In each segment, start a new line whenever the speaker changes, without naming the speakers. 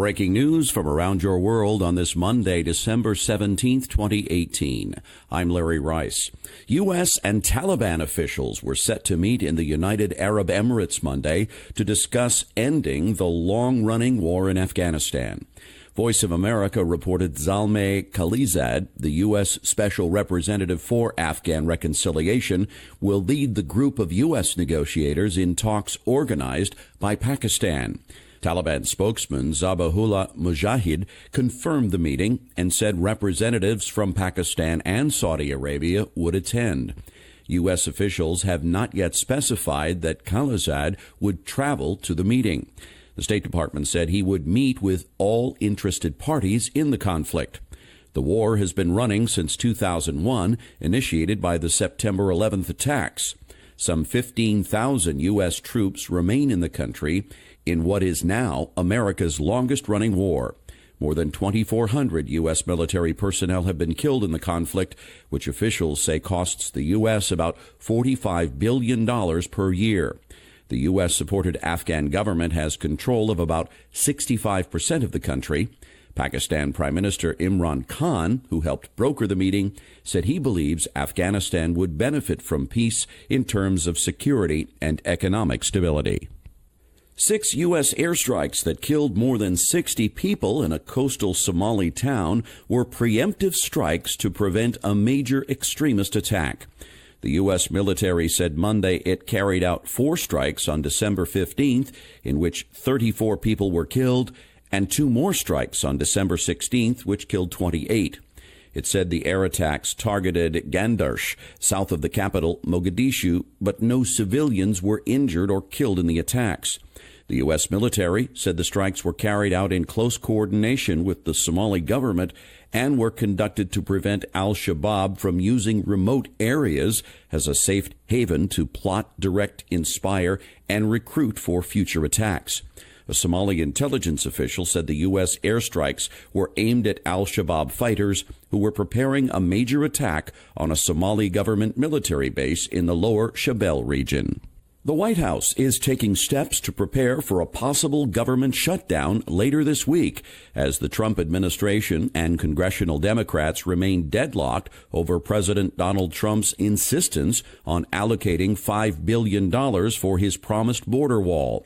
Breaking news from around your world on this Monday, December 17th, 2018. I'm Larry Rice. U.S. and Taliban officials were set to meet in the United Arab Emirates Monday to discuss ending the long-running war in Afghanistan. Voice of America reported Zalmay Khalilzad, the U.S. Special Representative for Afghan Reconciliation, will lead the group of U.S. negotiators in talks organized by Pakistan. Taliban spokesman Zabihullah Mujahid confirmed the meeting and said representatives from Pakistan and Saudi Arabia would attend. U.S. officials have not yet specified that Khalilzad would travel to the meeting. The State Department said he would meet with all interested parties in the conflict. The war has been running since 2001, initiated by the September 11th attacks. Some 15,000 U.S. troops remain in the country in what is now America's longest-running war. More than 2,400 U.S. military personnel have been killed in the conflict, which officials say costs the U.S. about $45 billion per year. The U.S.-supported Afghan government has control of about 65% of the country. Pakistan Prime Minister Imran Khan, who helped broker the meeting, said he believes Afghanistan would benefit from peace in terms of security and economic stability. 6 U.S. airstrikes that killed more than 60 people in a coastal Somali town were preemptive strikes to prevent a major extremist attack. The U.S. military said Monday it carried out 4 strikes on December 15th, in which 34 people were killed, and 2 more strikes on December 16th, which killed 28. It said the air attacks targeted Gandarsh, south of the capital, Mogadishu, but no civilians were injured or killed in the attacks. The U.S. military said the strikes were carried out in close coordination with the Somali government and were conducted to prevent al-Shabaab from using remote areas as a safe haven to plot, direct, inspire, and recruit for future attacks. A Somali intelligence official said the U.S. airstrikes were aimed at al-Shabaab fighters who were preparing a major attack on a Somali government military base in the lower Shabelle region. The White House is taking steps to prepare for a possible government shutdown later this week as the Trump administration and congressional Democrats remain deadlocked over President Donald Trump's insistence on allocating $5 billion for his promised border wall.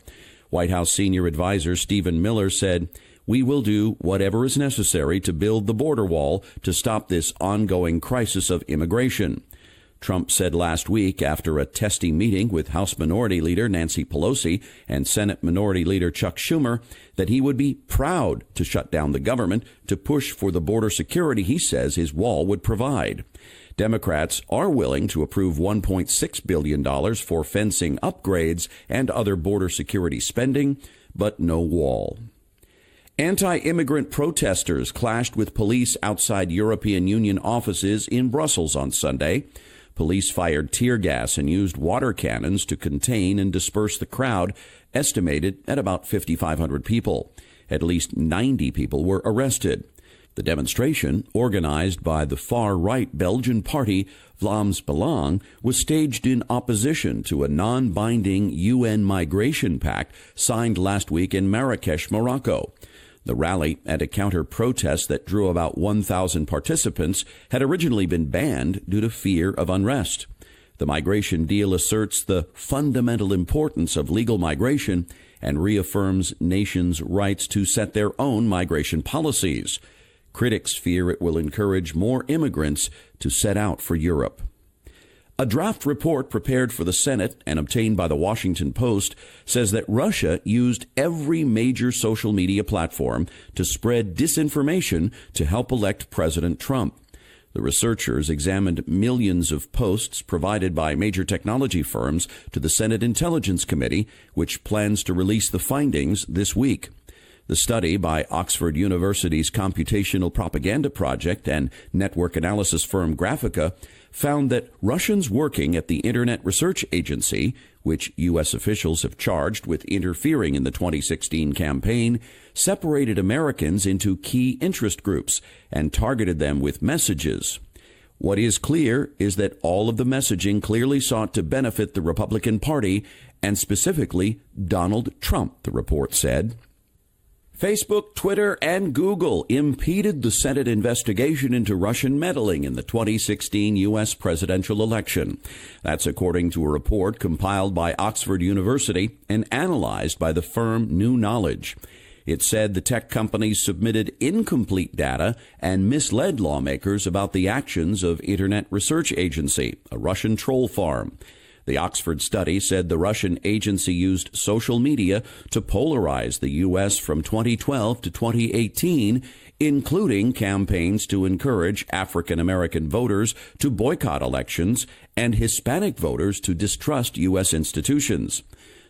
White House senior advisor Stephen Miller said, "We will do whatever is necessary to build the border wall to stop this ongoing crisis of immigration." Trump said last week after a testy meeting with House Minority Leader Nancy Pelosi and Senate Minority Leader Chuck Schumer that he would be proud to shut down the government to push for the border security he says his wall would provide. Democrats are willing to approve $1.6 billion for fencing upgrades and other border security spending, but no wall. Anti-immigrant protesters clashed with police outside European Union offices in Brussels on Sunday. Police fired tear gas and used water cannons to contain and disperse the crowd, estimated at about 5,500 people. At least 90 people were arrested. The demonstration, organized by the far-right Belgian party Vlaams Belang, was staged in opposition to a non-binding UN migration pact signed last week in Marrakesh, Morocco. The rally and a counter-protest that drew about 1,000 participants had originally been banned due to fear of unrest. The migration deal asserts the fundamental importance of legal migration and reaffirms nations' rights to set their own migration policies. Critics fear it will encourage more immigrants to set out for Europe. A draft report prepared for the Senate and obtained by the Washington Post says that Russia used every major social media platform to spread disinformation to help elect President Trump. The researchers examined millions of posts provided by major technology firms to the Senate Intelligence Committee, which plans to release the findings this week. The study by Oxford University's Computational Propaganda Project and network analysis firm Graphica found that Russians working at the Internet Research Agency, which U.S. officials have charged with interfering in the 2016 campaign, separated Americans into key interest groups and targeted them with messages. What is clear is that all of the messaging clearly sought to benefit the Republican Party and specifically Donald Trump, the report said. Facebook, Twitter, and Google impeded the Senate investigation into Russian meddling in the 2016 U.S. presidential election. That's according to a report compiled by Oxford University and analyzed by the firm New Knowledge. It said the tech companies submitted incomplete data and misled lawmakers about the actions of Internet Research Agency, a Russian troll farm. The Oxford study said the Russian agency used social media to polarize the U.S. from 2012 to 2018, including campaigns to encourage African American voters to boycott elections and Hispanic voters to distrust U.S. institutions.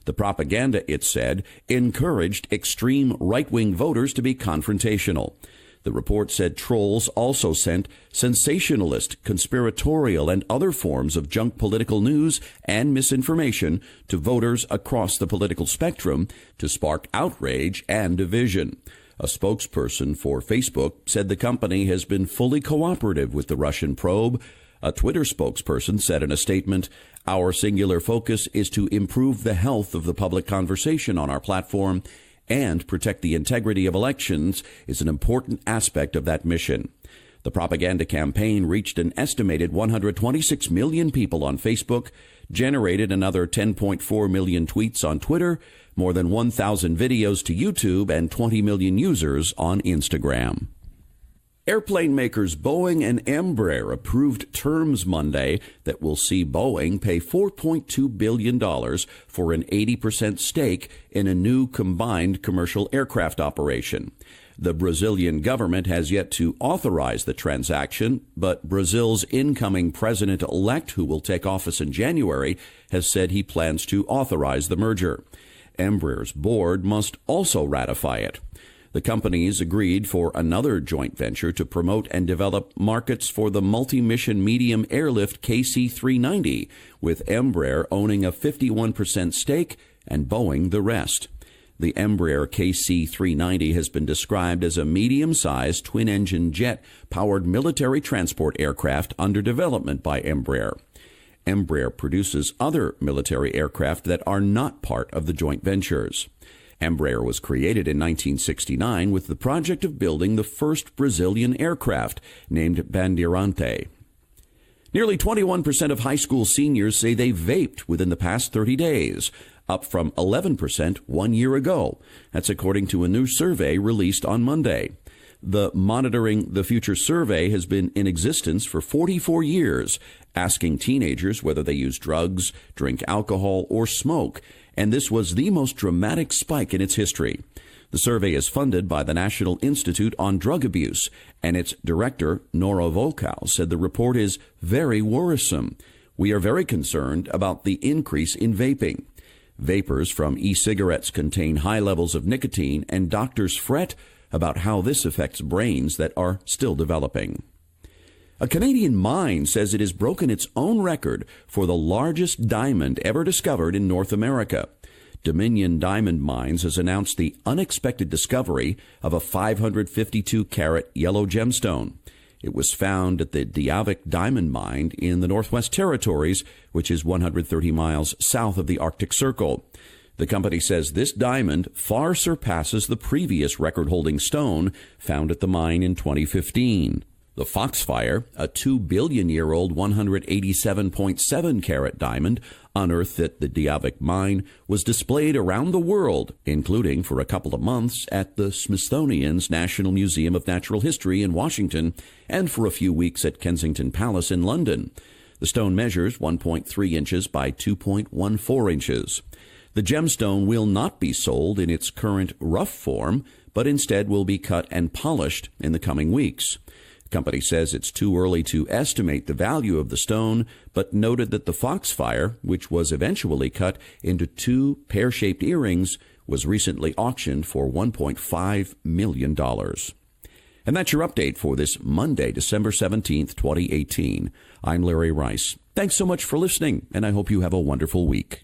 The propaganda, it said, encouraged extreme right-wing voters to be confrontational. The report said trolls also sent sensationalist, conspiratorial, and other forms of junk political news and misinformation to voters across the political spectrum to spark outrage and division. A spokesperson for Facebook said the company has been fully cooperative with the Russian probe. A Twitter spokesperson said in a statement, "Our singular focus is to improve the health of the public conversation on our platform, and protect the integrity of elections is an important aspect of that mission." The propaganda campaign reached an estimated 126 million people on Facebook, generated another 10.4 million tweets on Twitter, more than 1,000 videos to YouTube, and 20 million users on Instagram. Airplane makers Boeing and Embraer approved terms Monday that will see Boeing pay $4.2 billion for an 80% stake in a new combined commercial aircraft operation. The Brazilian government has yet to authorize the transaction, but Brazil's incoming president-elect, who will take office in January, has said he plans to authorize the merger. Embraer's board must also ratify it. The companies agreed for another joint venture to promote and develop markets for the multi-mission medium airlift KC-390, with Embraer owning a 51% stake and Boeing the rest. The Embraer KC-390 has been described as a medium-sized twin-engine jet-powered military transport aircraft under development by Embraer. Embraer produces other military aircraft that are not part of the joint ventures. Embraer was created in 1969 with the project of building the first Brazilian aircraft, named Bandeirante. Nearly 21% of high school seniors say they vaped within the past 30 days, up from 11% 1 year ago. That's according to a new survey released on Monday. The Monitoring the Future survey has been in existence for 44 years, asking teenagers whether they use drugs, drink alcohol, or smoke, and this was the most dramatic spike in its history. The survey is funded by the National Institute on Drug Abuse, and its director, Nora Volkow, said the report is very worrisome. "We are very concerned about the increase in vaping. Vapors from e-cigarettes contain high levels of nicotine, and doctors fret about how this affects brains that are still developing." A Canadian mine says it has broken its own record for the largest diamond ever discovered in North America. Dominion Diamond Mines has announced the unexpected discovery of a 552-carat yellow gemstone. It was found at the Diavik Diamond Mine in the Northwest Territories, which is 130 miles south of the Arctic Circle. The company says this diamond far surpasses the previous record-holding stone found at the mine in 2015. The Foxfire, a 2-billion-year-old 187.7-carat diamond unearthed at the Diavik mine, was displayed around the world, including for a couple of months at the Smithsonian's National Museum of Natural History in Washington and for a few weeks at Kensington Palace in London. The stone measures 1.3 inches by 2.14 inches. The gemstone will not be sold in its current rough form, but instead will be cut and polished in the coming weeks. The company says it's too early to estimate the value of the stone, but noted that the Foxfire, which was eventually cut into 2 pear-shaped earrings, was recently auctioned for $1.5 million. And that's your update for this Monday, December 17th, 2018. I'm Larry Rice. Thanks so much for listening, and I hope you have a wonderful week.